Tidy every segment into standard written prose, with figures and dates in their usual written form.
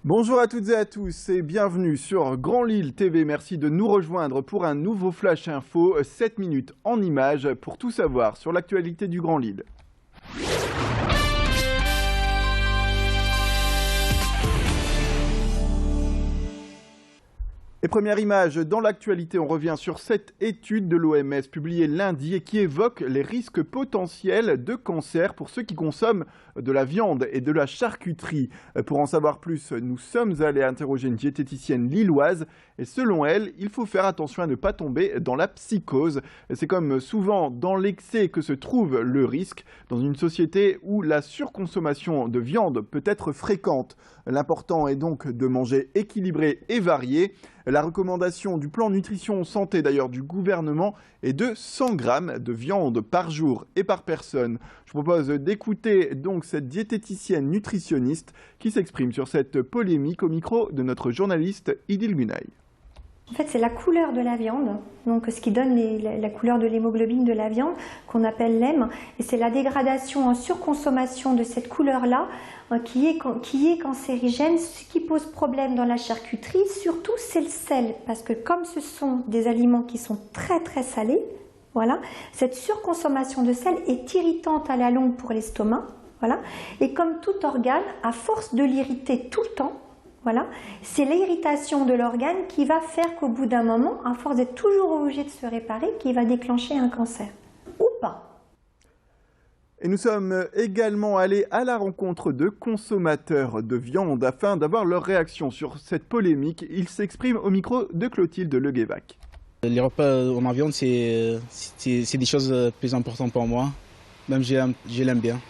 Bonjour à toutes et à tous et bienvenue sur Grand Lille TV. Merci de nous rejoindre pour un nouveau Flash Info, 7 minutes en images pour tout savoir sur l'actualité du Grand Lille. Et première image, dans l'actualité, on revient sur cette étude de l'OMS publiée lundi et qui évoque les risques potentiels de cancer pour ceux qui consomment de la viande et de la charcuterie. Pour en savoir plus, nous sommes allés interroger une diététicienne lilloise et selon elle, il faut faire attention à ne pas tomber dans la psychose. C'est comme souvent dans l'excès que se trouve le risque dans une société où la surconsommation de viande peut être fréquente. L'important est donc de manger équilibré et varié. La recommandation du plan nutrition santé d'ailleurs du gouvernement est de 100 grammes de viande par jour et par personne. Je vous propose d'écouter donc cette diététicienne nutritionniste qui s'exprime sur cette polémique au micro de notre journaliste Idil Gunaï. En fait, c'est la couleur de la viande, donc ce qui donne la couleur de l'hémoglobine de la viande, qu'on appelle l'hème. Et c'est la dégradation en surconsommation de cette couleur-là qui est cancérigène. Ce qui pose problème dans la charcuterie, surtout, c'est le sel. Parce que comme ce sont des aliments qui sont très très salés, voilà, cette surconsommation de sel est irritante à la longue pour l'estomac. Voilà. Et comme tout organe, à force de l'irriter tout le temps, voilà, c'est l'irritation de l'organe qui va faire qu'au bout d'un moment, à force d'être toujours obligé de se réparer, qui va déclencher un cancer. Ou pas. Et nous sommes également allés à la rencontre de consommateurs de viande afin d'avoir leur réaction sur cette polémique. Ils s'expriment au micro de Clotilde Leguévac. Les repas en viande, c'est des choses plus importantes pour moi. Même je l'aime bien.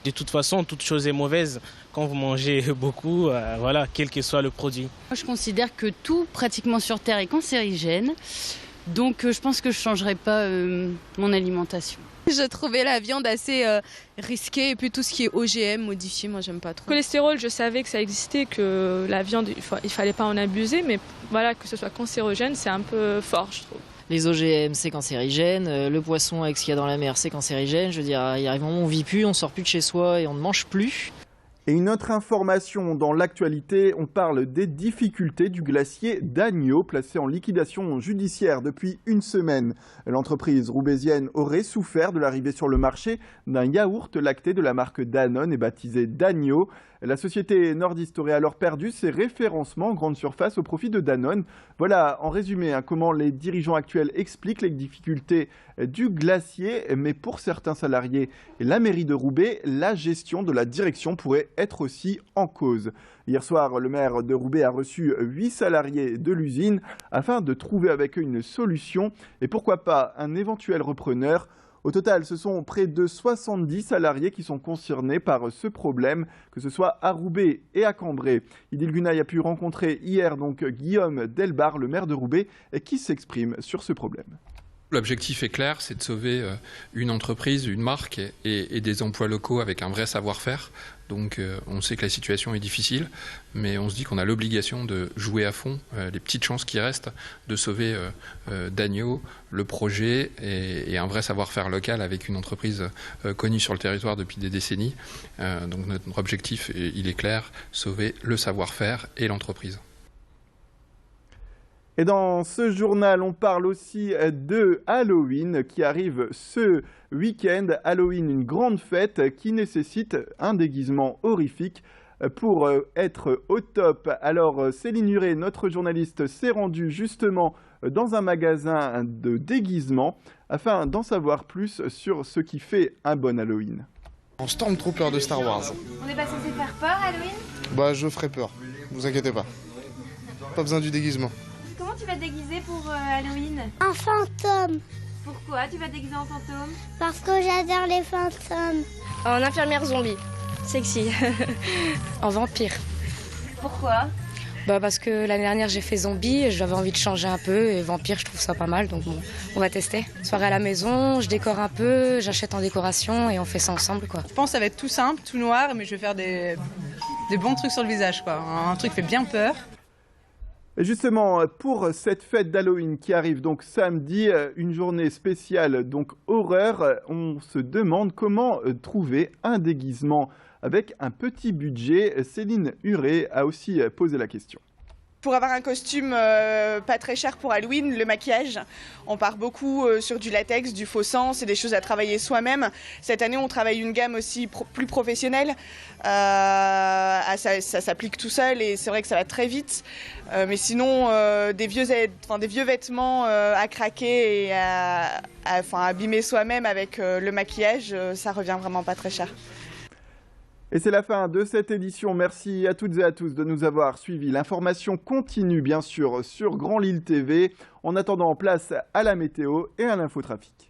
De toute façon, toute chose est mauvaise quand vous mangez beaucoup, voilà, quel que soit le produit. Moi, je considère que tout, pratiquement sur Terre, est cancérigène. Donc, je pense que je ne changerai pas mon alimentation. Je trouvais la viande assez risquée et puis tout ce qui est OGM, modifié, moi, j'aime pas trop. Le cholestérol, je savais que ça existait, que la viande, il fallait pas en abuser, mais voilà, que ce soit cancérogène, c'est un peu fort, je trouve. Les OGM, c'est cancérigène. Le poisson avec ce qu'il y a dans la mer, c'est cancérigène. Je veux dire, il arrive un moment où on vit plus, on sort plus de chez soi et on ne mange plus. Et une autre information dans l'actualité, on parle des difficultés du glacier d'Agneau, placé en liquidation judiciaire depuis une semaine. L'entreprise roubaisienne aurait souffert de l'arrivée sur le marché d'un yaourt lacté de la marque Danone et baptisé d'Agneau. La société nordiste aurait alors perdu ses référencements en grande surface au profit de Danone. Voilà en résumé comment les dirigeants actuels expliquent les difficultés du glacier. Mais pour certains salariés et la mairie de Roubaix, la gestion de la direction pourrait être aussi en cause. Hier soir, le maire de Roubaix a reçu 8 salariés de l'usine afin de trouver avec eux une solution et pourquoi pas un éventuel repreneur. Au total, ce sont près de 70 salariés qui sont concernés par ce problème, que ce soit à Roubaix et à Cambrai. Idil Gunaï a pu rencontrer hier donc Guillaume Delbar, le maire de Roubaix, qui s'exprime sur ce problème. L'objectif est clair, c'est de sauver une entreprise, une marque et des emplois locaux avec un vrai savoir-faire. Donc on sait que la situation est difficile, mais on se dit qu'on a l'obligation de jouer à fond les petites chances qui restent, de sauver D'Agneau, le projet et un vrai savoir-faire local avec une entreprise connue sur le territoire depuis des décennies. Donc notre objectif, il est clair, sauver le savoir-faire et l'entreprise. Et dans ce journal, on parle aussi de Halloween qui arrive ce week-end. Halloween, une grande fête qui nécessite un déguisement horrifique pour être au top. Alors Céline Huret, notre journaliste, s'est rendue justement dans un magasin de déguisement afin d'en savoir plus sur ce qui fait un bon Halloween. En Stormtrooper de Star Wars. On n'est pas censé faire peur, Halloween? Bah je ferai peur, vous inquiétez pas. Pas besoin du déguisement. Comment tu vas te déguiser pour Halloween? Un fantôme. Pourquoi tu vas te déguiser en fantôme? Parce que j'adore les fantômes. En infirmière zombie. Sexy. En vampire. Pourquoi? Parce que l'année dernière j'ai fait zombie et j'avais envie de changer un peu et vampire je trouve ça pas mal donc bon, on va tester. Soirée à la maison, je décore un peu, j'achète en décoration et on fait ça ensemble quoi. Je pense que ça va être tout simple, tout noir mais je vais faire des bons trucs sur le visage quoi. Un truc qui fait bien peur. Et justement, pour cette fête d'Halloween qui arrive donc samedi, une journée spéciale, donc horreur, on se demande comment trouver un déguisement avec un petit budget. Céline Huret a aussi posé la question. Pour avoir un costume pas très cher pour Halloween, le maquillage, on part beaucoup sur du latex, du faux sang, c'est des choses à travailler soi-même. Cette année, on travaille une gamme aussi plus professionnelle. Ça s'applique tout seul et c'est vrai que ça va très vite. Mais sinon, des vieux vêtements à craquer et à abîmer soi-même avec le maquillage, ça revient vraiment pas très cher. Et c'est la fin de cette édition. Merci à toutes et à tous de nous avoir suivis. L'information continue bien sûr sur Grand Lille TV. En attendant, place à la météo et à l'infotrafic.